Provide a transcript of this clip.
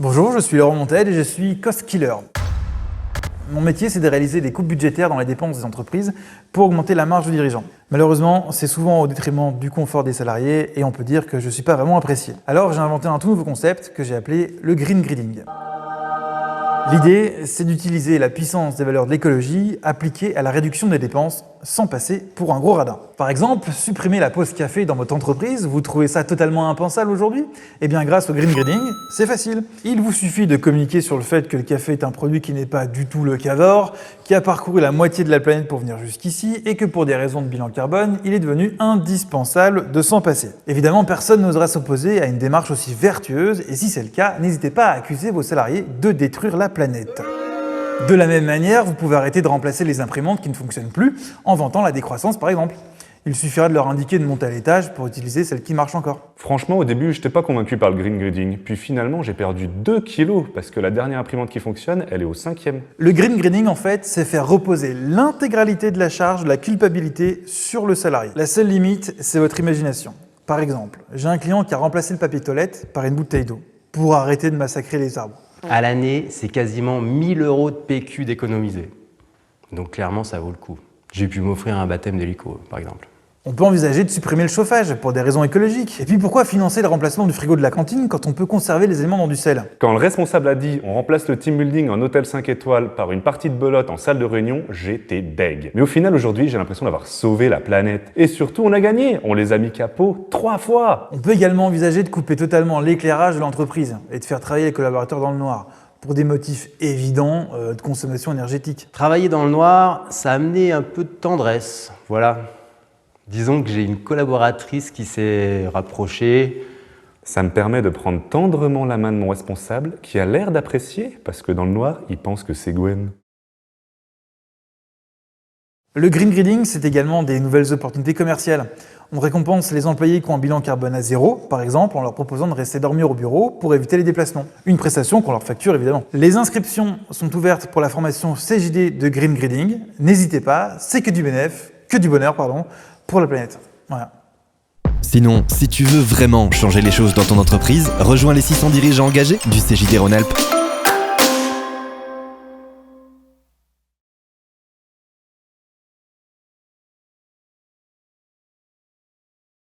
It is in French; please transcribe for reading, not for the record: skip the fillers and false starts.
Bonjour, je suis Laurent Montel et je suis Cost Killer. Mon métier, c'est de réaliser des coupes budgétaires dans les dépenses des entreprises pour augmenter la marge du dirigeant. Malheureusement, c'est souvent au détriment du confort des salariés et on peut dire que je ne suis pas vraiment apprécié. Alors j'ai inventé un tout nouveau concept que j'ai appelé le green grading. L'idée, c'est d'utiliser la puissance des valeurs de l'écologie appliquée à la réduction des dépenses sans passer pour un gros radin. Par exemple, supprimer la pause café dans votre entreprise, vous trouvez ça totalement impensable aujourd'hui? Eh bien grâce au green grading, c'est facile. Il vous suffit de communiquer sur le fait que le café est un produit qui n'est pas du tout le Cavor, qui a parcouru la moitié de la planète pour venir jusqu'ici et que pour des raisons de bilan carbone, il est devenu indispensable de s'en passer. Évidemment, personne n'osera s'opposer à une démarche aussi vertueuse et si c'est le cas, n'hésitez pas à accuser vos salariés de détruire la planète. De la même manière, vous pouvez arrêter de remplacer les imprimantes qui ne fonctionnent plus en vantant la décroissance par exemple. Il suffira de leur indiquer de monter à l'étage pour utiliser celle qui marche encore. Franchement, au début, je n'étais pas convaincu par le green grading. Puis finalement, j'ai perdu 2 kilos parce que la dernière imprimante qui fonctionne, elle est au 5e. Le green grading, en fait, c'est faire reposer l'intégralité de la charge, de la culpabilité sur le salarié. La seule limite, c'est votre imagination. Par exemple, j'ai un client qui a remplacé le papier toilette par une bouteille d'eau pour arrêter de massacrer les arbres. À l'année, c'est quasiment 1000 € de PQ d'économiser. Donc clairement, ça vaut le coup. J'ai pu m'offrir un baptême d'hélico, par exemple. On peut envisager de supprimer le chauffage pour des raisons écologiques. Et puis pourquoi financer le remplacement du frigo de la cantine quand on peut conserver les éléments dans du sel? Quand le responsable a dit on remplace le team building en hôtel 5 étoiles par une partie de belote en salle de réunion, j'étais deg. Mais au final, aujourd'hui, j'ai l'impression d'avoir sauvé la planète. Et surtout, on a gagné. On les a mis KO 3 fois. On peut également envisager de couper totalement l'éclairage de l'entreprise et de faire travailler les collaborateurs dans le noir, pour des motifs évidents de consommation énergétique. Travailler dans le noir, ça a amené un peu de tendresse, voilà. Disons que j'ai une collaboratrice qui s'est rapprochée. Ça me permet de prendre tendrement la main de mon responsable qui a l'air d'apprécier parce que dans le noir, il pense que c'est Gwen. Le green grading, c'est également des nouvelles opportunités commerciales. On récompense les employés qui ont un bilan carbone à 0, par exemple, en leur proposant de rester dormir au bureau pour éviter les déplacements. Une prestation qu'on leur facture évidemment. Les inscriptions sont ouvertes pour la formation CJD de green grading. N'hésitez pas, c'est que du bonheur, pour la planète. Voilà. Sinon, si tu veux vraiment changer les choses dans ton entreprise, rejoins les 600 dirigeants engagés du CJD Rhône-Alpes.